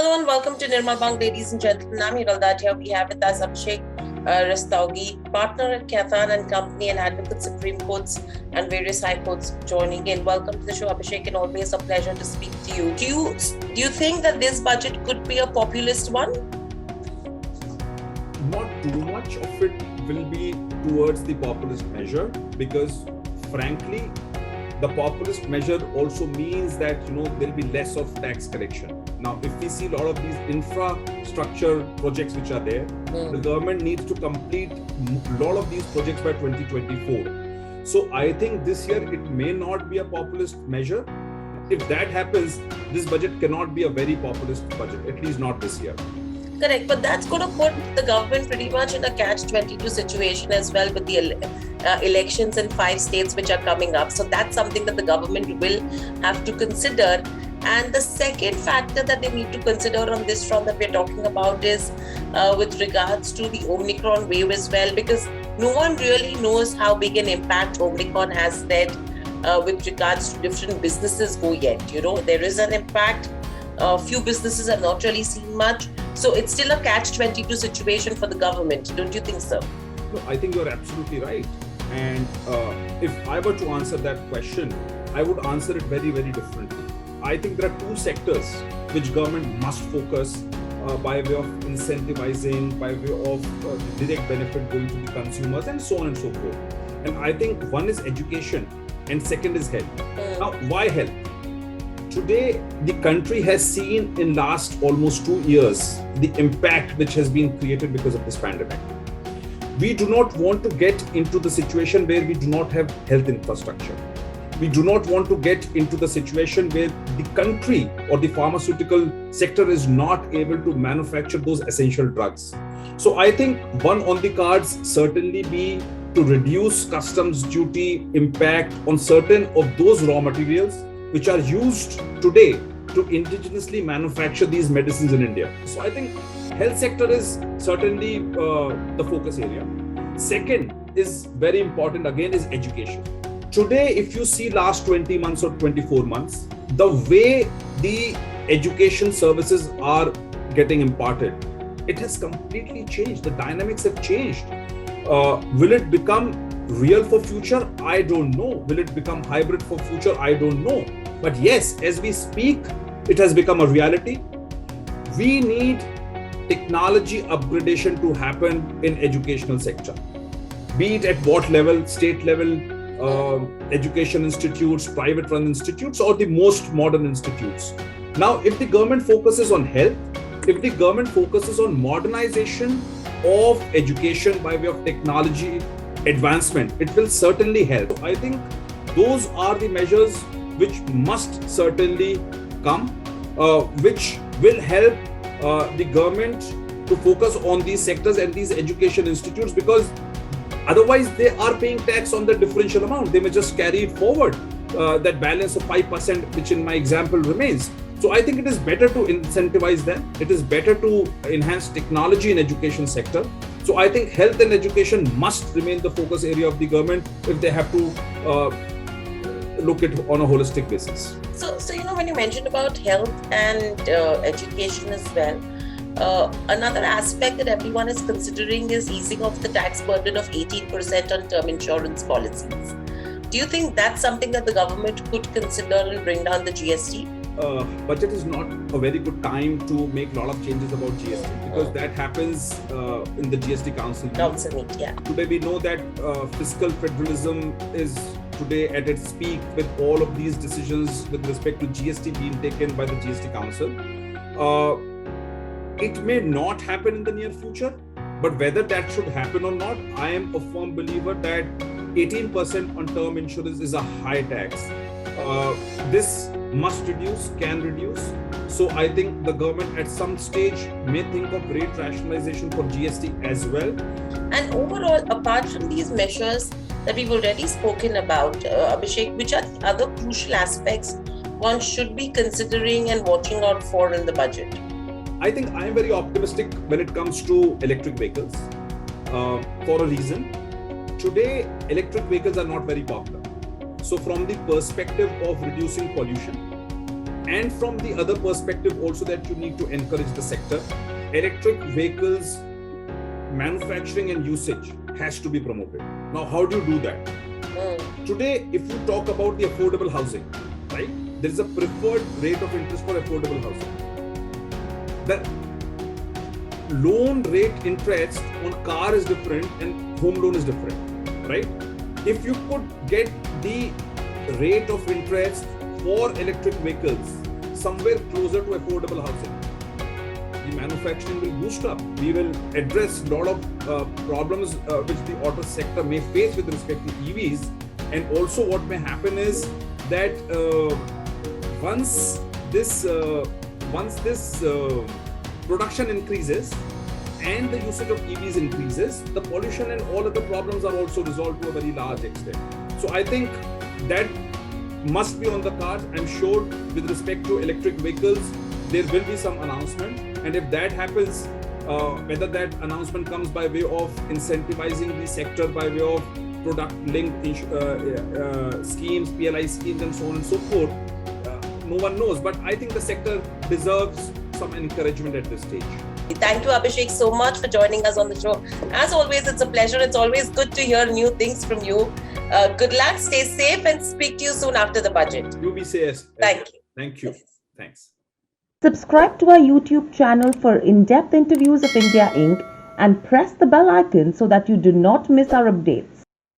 Hello and welcome to Nirmal, ladies and gentlemen. I'm here. We have with us Abhishek Rastogi, partner at Khaitan and Company and advocate Supreme Courts and various High Courts joining in. Welcome to the show, Abhishek, and always a pleasure to speak to you. Do you think that this budget could be a populist one? Not too much of it will be towards the populist measure because, frankly, the populist measure also means that there'll be less of tax collection. Now, if we see a lot of these infrastructure projects which are there, the government needs to complete a lot of these projects by 2024. So I think this year it may not be a populist measure. If that happens, this budget cannot be a very populist budget, at least not this year. Correct, but that's going to put the government pretty much in a catch-22 situation as well with the elections in 5 states which are coming up. So that's something that the government will have to consider. And the second factor that they need to consider on this front that we're talking about is with regards to the Omicron wave as well, because no one really knows how big an impact Omicron has had with regards to different businesses go yet. There is an impact. Few businesses have not really seen much. So it's still a catch-22 situation for the government. Don't you think so? No, I think you're absolutely right. And if I were to answer that question, I would answer it very, very differently. I think there are 2 sectors which government must focus by way of incentivizing, by way of the direct benefit going to the consumers and so on and so forth. And I think one is education and second is health. Now, why health? Today, the country has seen in last almost 2 years the impact which has been created because of this pandemic. We do not want to get into the situation where we do not have health infrastructure. We do not want to get into the situation where the country or the pharmaceutical sector is not able to manufacture those essential drugs. So I think one on the cards certainly be to reduce customs duty impact on certain of those raw materials which are used today to indigenously manufacture these medicines in India. So I think health sector is certainly the focus area. Second is very important again is education. Today, if you see last 20 months or 24 months, the way the education services are getting imparted, it has completely changed. The dynamics have changed. Will it become real for future? I don't know. Will it become hybrid for future? I don't know. But yes, as we speak, it has become a reality. We need technology upgradation to happen in educational sector. Be it at what level, state level, education institutes, private run institutes, or the most modern institutes. Now, if the government focuses on health, if the government focuses on modernization of education by way of technology advancement, it will certainly help. I think those are the measures which must certainly come, which will help the government to focus on these sectors and these education institutes, because otherwise they are paying tax on the differential amount. They may just carry it forward, that balance of 5% which in my example remains. So I think it is better to incentivize them. It is better to enhance technology in education sector. So I think health and education must remain the focus area of the government if they have to look at on a holistic basis. So when you mentioned about health and education as well, another aspect that everyone is considering is easing of the tax burden of 18% on term insurance policies. Do you think that's something that the government could consider and bring down the GST? Budget is not a very good time to make a lot of changes about GST because that happens in the GST Council. Yeah. Today we know that fiscal federalism is today at its peak with all of these decisions with respect to GST being taken by the GST Council. It may not happen in the near future, but whether that should happen or not, I am a firm believer that 18% on term insurance is a high tax. This must reduce, can reduce. So I think the government at some stage may think of rate rationalization for GST as well. And overall, apart from these measures that we've already spoken about, Abhishek, which are the other crucial aspects one should be considering and watching out for in the budget? I think I am very optimistic when it comes to electric vehicles for a reason. Today, electric vehicles are not very popular. So from the perspective of reducing pollution and from the other perspective also that you need to encourage the sector. Electric vehicles manufacturing and usage has to be promoted. Now, how do you do that? Today, if you talk about the affordable housing, right, there is a preferred rate of interest for affordable housing. The loan rate interest on car is different and home loan is different, right? If you could get the rate of interest for electric vehicles somewhere closer to affordable housing, the manufacturing will boost up. We will address a lot of problems which the auto sector may face with respect to EVs. And also what may happen is that once this production increases and the usage of EVs increases, the pollution and all other problems are also resolved to a very large extent. So I think that must be on the cards. I'm sure with respect to electric vehicles, there will be some announcement. And if that happens, whether that announcement comes by way of incentivizing the sector, by way of product-linked schemes, PLI schemes, and so on and so forth, no one knows. But I think the sector deserves some encouragement at this stage. Thank you, Abhishek, so much for joining us on the show. As always, it's a pleasure. It's always good to hear new things from you. Good luck, stay safe, and speak to you soon after the budget. You be safe. Thank you. Thank you. Thanks. Subscribe to our YouTube channel for in-depth interviews of India Inc. and press the bell icon so that you do not miss our updates.